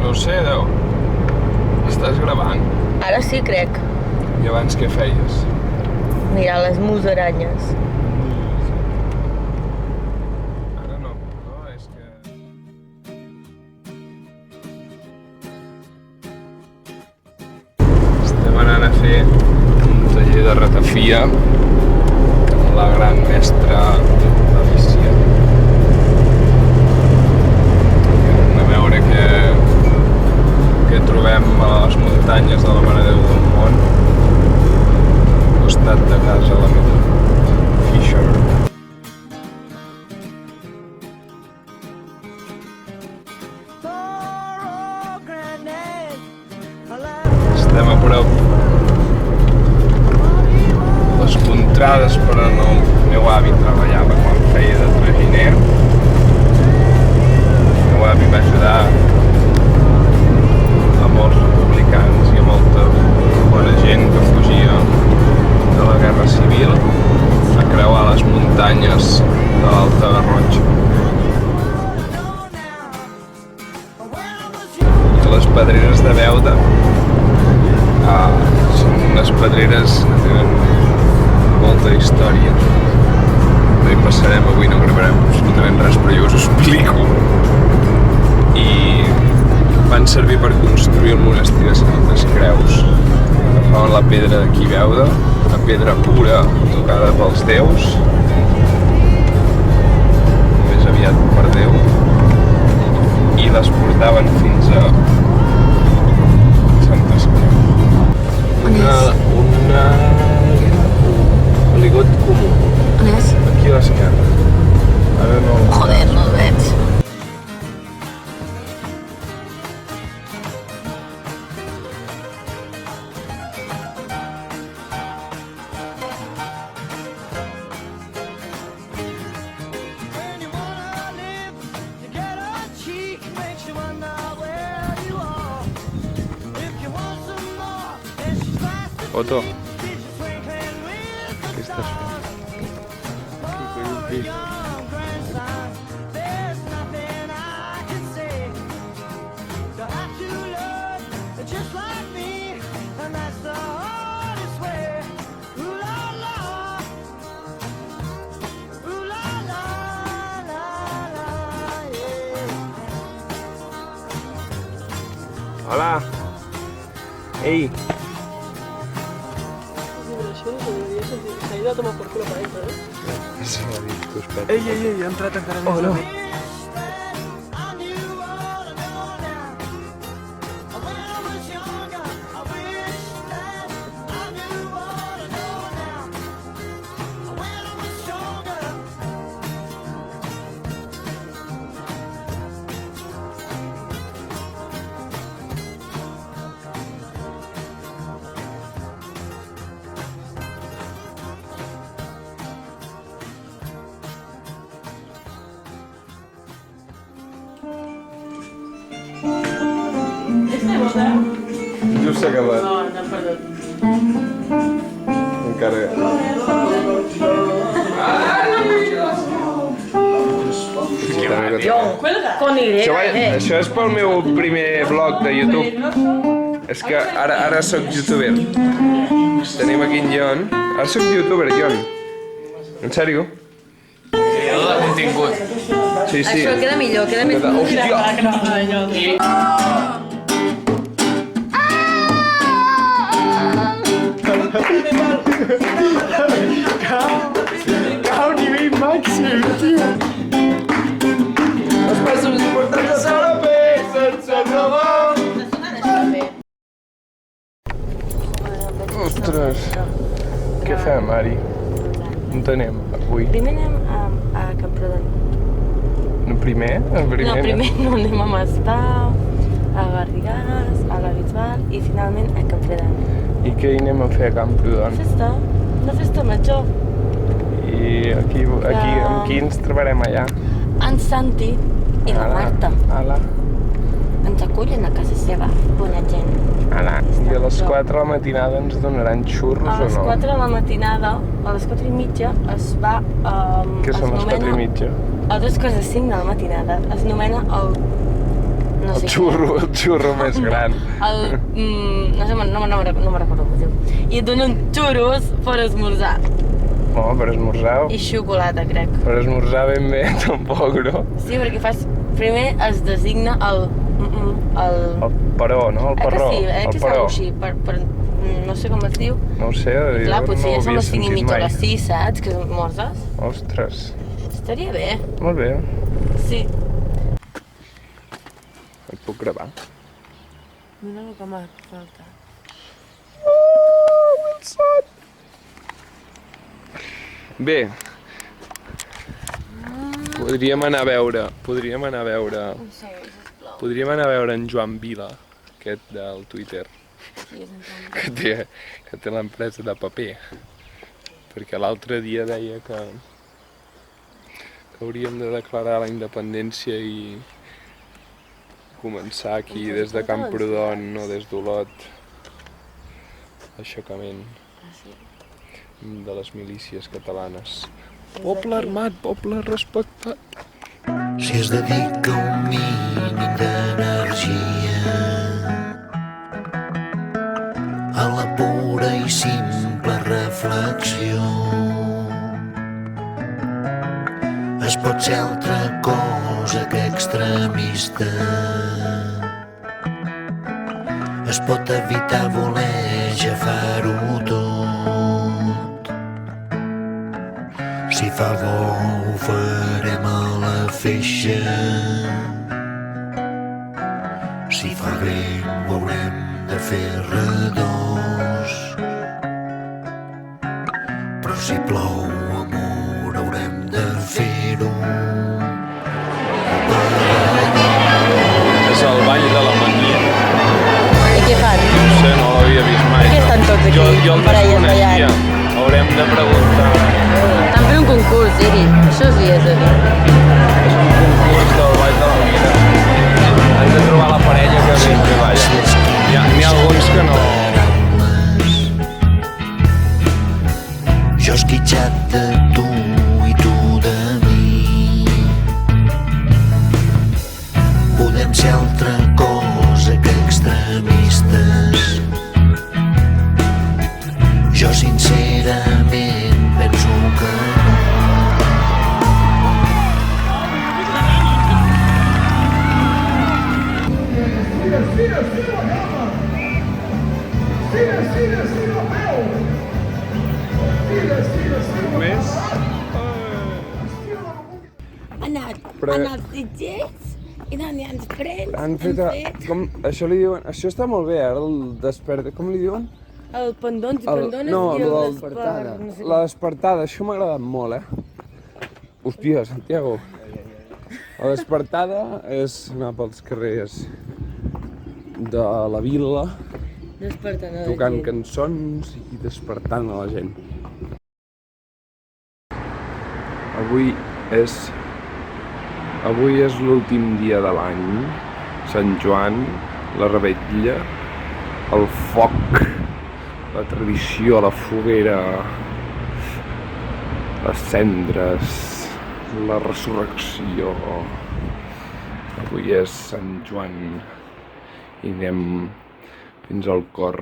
No ho sé, Déu. Estàs gravant? Ara sí, crec. I abans què feies? Mirar les musaranyes. Ara no, és que... Estem anant a fer un taller de ratafia amb la gran mestra Alicia. Anem a veure què trobem a les muntanyes de la Mare de Déu del Mont, al costat de casa la meva Fisher. Estem a prop les contrades per on el meu avi treballava quan feia de traginer. El meu avi va ajudar a molts republicans i a molta bona gent que fugia de la Guerra Civil a creuar les muntanyes de l'Alta Garrotxa. Les pedreres de Beuda són unes pedreres que tenen molta història. No hi passarem avui, no gravarem absolutament res, però jo us ho explico. I van servir per construir el monestir de Santes Creus. Agafaven la pedra d'aquí Beuda, una pedra pura tocada pels déus, més aviat per Déu, i les portaven fins a Santes Creus. Un aligot comú. On és? Aquí a l'esquerra. Ara no... Joder, no el veig. Otto, què estàs fent? Aquí vull un pit. Hola! Ei! Se ha ido a tomar por culo para adentro, ¿eh? Sí, ha dit tus petes. Ei, ha entrat encara més. Oh, no. Just s'ha acabat. No, perdó. Encara... Con Y, Això és pel meu primer vlog de YouTube. És que ara sóc youtuber. Tenim aquí en Jon. Ara sóc youtuber, Jon. En sèrio? Jo de contingut. Sí, sí. Això queda millor, queda més... Hòstia! Cau nivell màxim, tio. Els passos importants de Sarape, sense robar. Ostres! Què fem, Ari? On anem avui? Primer anem a Camprodon. No, primer? No, primer no, anem a Maspau, a Garrigàs, a la Bisbal i finalment a Camprodon. I què hi anem a fer a Camprodon? Festa, una festa major. I aquí amb qui ens trobarem allà? En Santi i la Marta. Ala. Ens acullen a casa seva, bona gent. Ala. I a les 4 de la matinada ens donaran xurros A o les no? 4 de la matinada, a les 4 i mitja, es va... Què són les 4 i mitja? A 2:05 de la matinada es nomena el no sé El xurro més gran. no me'n recordo com es diu. I et donen xurros per esmorzar. Oh, per esmorzar... I xocolata, crec. Per esmorzar ben bé, tampoc, no? Sí, perquè primer es designa el peró, no? El perró. Sí, que és alguna així, no sé com es diu. No ho sé, Clar, potser ja són les 5 i mitja o mai. les 6, saps? Que esmorzes. Ostres. Estaria bé. Molt bé. Sí. Et puc gravar? Mira el que m'ha faltat. Bé. Podríem anar a veure en Joan Vila, aquest del Twitter, que té l'empresa de paper, perquè l'altre dia deia que hauríem de declarar la independència i començar aquí des de Camprodon o des d'Olot l'aixecament de les milícies catalanes. Poble armat, poble respectat. Si es dedica un mínim d'energia a la pura i simple reflexió, es pot ser altra cosa que extremista. Es pot evitar voler agafar-ho tot. Si fa bo ho farem a la feixa, si fa vent ho haurem de fer redós, però si plou amor haurem de fer-ho. És el ball de la mania. I què fan? No sé, no l'havia vist mai. Què estan tots aquí, Jo el parelles desconeixia. ballant? Haurem de preguntar. Estan fent un concurs, Iri. Això sí és aquí. És un concurs del ball de la mina. Hem de trobar la parella que sempre balla. N'hi ha alguns que no... Jo esquitxat de tu i tu de mi, podem ser altra cosa que extremistes. Jo sincerament penso que no. Més? Han anat Sitges i n'hi ha freds. Han fet... Com, això li diuen... Això està molt bé, ara el desperta... Com li diuen? El pendons i pendones no, i el despertada. no sé La despertada, això m'ha agradat molt, Hòstia, Santiago. La despertada és anar pels carrers de la vila, despertant a la tocant gent. cançons i despertant a la gent. Avui és l'últim dia de l'any, Sant Joan, la revetlla, el foc, la tradició, la foguera, les cendres, la resurrecció. Avui és Sant Joan i anem fins al cor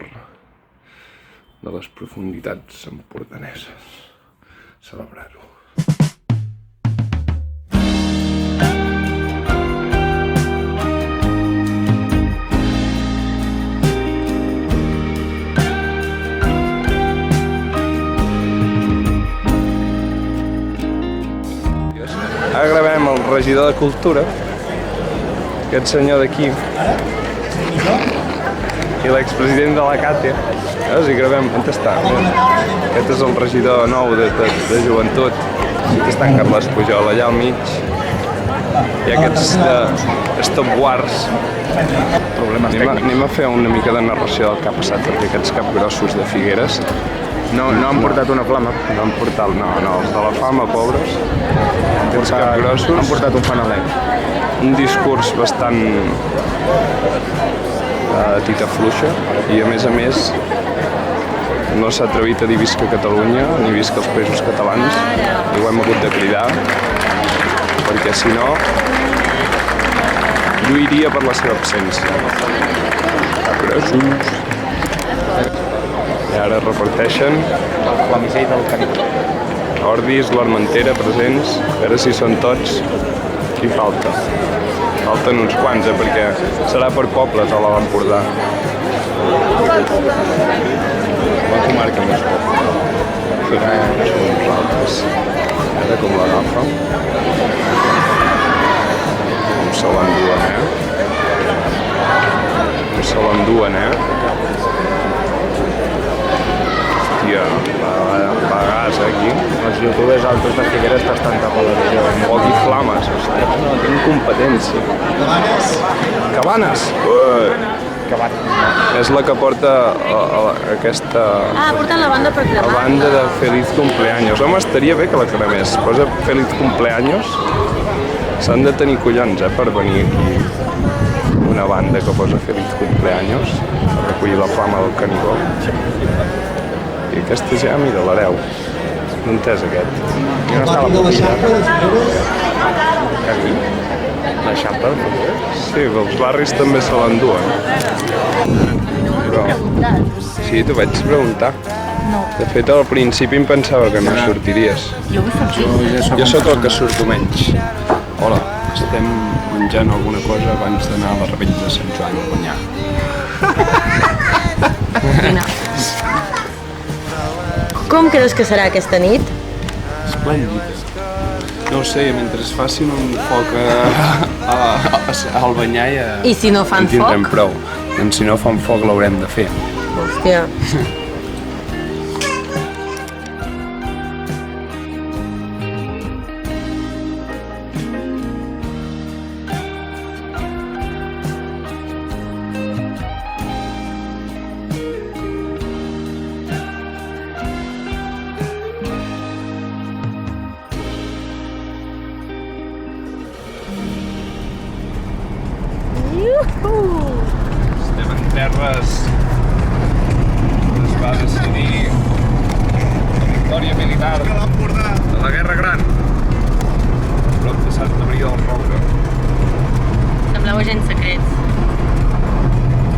de les profunditats empordaneses a celebrar-ho. Ara gravem el regidor de Cultura, aquest senyor d'aquí, i l'expresident de la CATE. Veus? I gravem, on està? Aquest és el regidor nou de Joventut. Està en Carles Pujol, allà al mig. I aquests stopwars. Anem a fer una mica de narració del que ha passat, perquè aquests capgrossos de Figueres no han portat una flama. No han portat, no, els de la fama, pobres. Aquests capgrossos han portat un fanalet. Un discurs bastant tita fluixa i a més no s'ha atrevit a dir visca Catalunya ni visca els països catalans i ho hem hagut de cridar perquè si no lluiria per la seva absència. Presos. I ara reparteixen La misèria del Canigó. ordis, l'Armentera presents, a veure si són tots. Qui falta? Falten uns quants, perquè serà per pobles a l'Empordà. La comarca més poble. Són nosaltres. Ara com l'agafa. Com se l'enduen, Com se l'enduen, Hòstia, va gas, aquí. Els youtubers altos de Figueres t'estan tapant la visió. Foc i flames, hòstia. No, tinc competència. Cabanes? És la que porta aquesta... porten la banda per La cremar. banda de Feliz Cumpleaños. Home, estaria bé que la cremés. Posa Feliz Cumpleaños. S'han de tenir collons, per venir aquí. Una banda que posa Feliz Cumpleaños per recollir la flama del Canigó. I aquesta ja, mira, l'hereu. No entès aquest. Jo no estava molt Aquí. l'Eixample. Sí, els barris també se l'enduen. Però... Sí, t'ho vaig preguntar. No. De fet, al principi em pensava que no sortiries. Jo vull fer Jo sóc el que surto menys. Hola, estem menjant alguna cosa abans d'anar a la rebella de Sant Joan a guanyar. Com creus que serà aquesta nit? Esplèndida. No ho sé, mentre es facin un foc al banyar ja... I si no fan en tindrem foc? prou. Doncs si no fan foc l'haurem de fer. Hòstia. Estem en terres on es va decidir la victòria militar de la Guerra Gran, prop de Santa Maria del Roure. Sembleu agents secrets.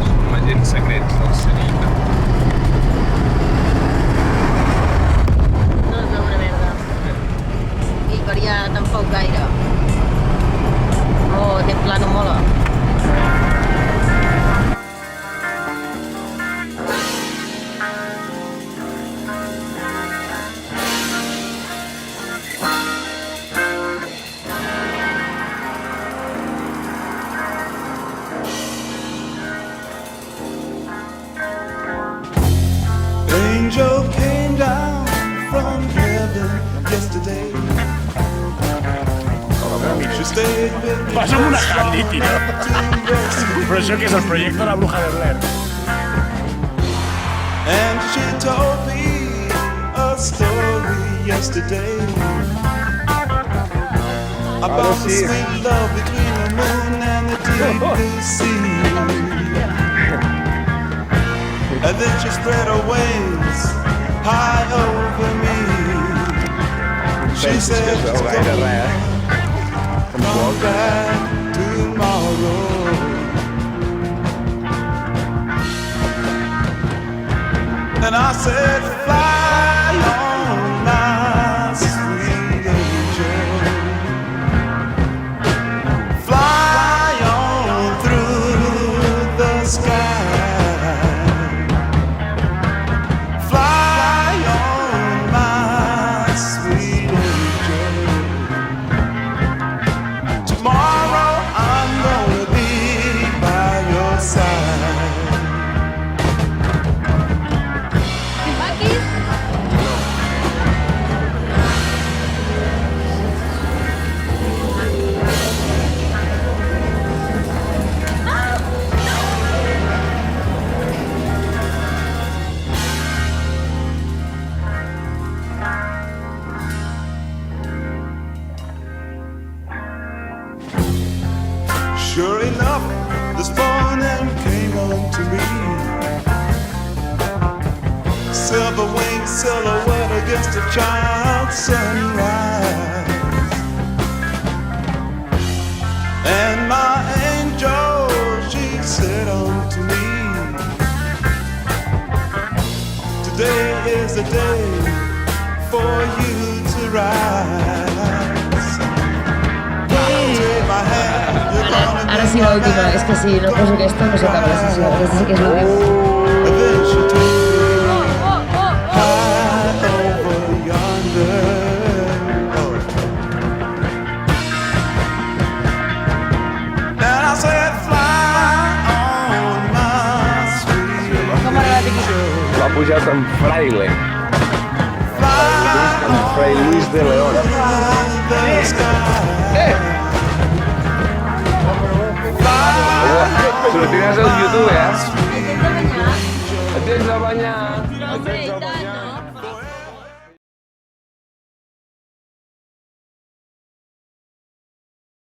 Som agents secrets del CNI. No es veu una merda. I per allà tampoc gaire. Oh, aquest pla no mola. Angel came down from heaven yesterday. She stayed with me. Passa'm una handy, tio. Però això què és el projecte de la Bruja de Blair? And she told me a story yesterday about the sweet love between the moon and the deep blue sea. And then she spread her wings high over me. She said she's gonna come back tomorrow. And I said, fly on, my sweet angel. Fly on through the sky. Fly on, my sweet angel. Tomorrow I'm gonna be by your side. Sure enough, this morning came on to me. Silver winged silhouette against a child's sunrise. And my angel day for you to rise. Take my hand, you're gonna Ara sí l'última, és que si no poso aquesta no s'acaba la sessió, aquesta sí que és l'última. And then she took me high over yonder. And I said, fly on my sweet L'ha pujat en Fraile. En Fray Luis de León. the sky. Sortiràs al YouTube, eh? Et tens de banyar? Et tens de banyar. Hombre, i tant, no?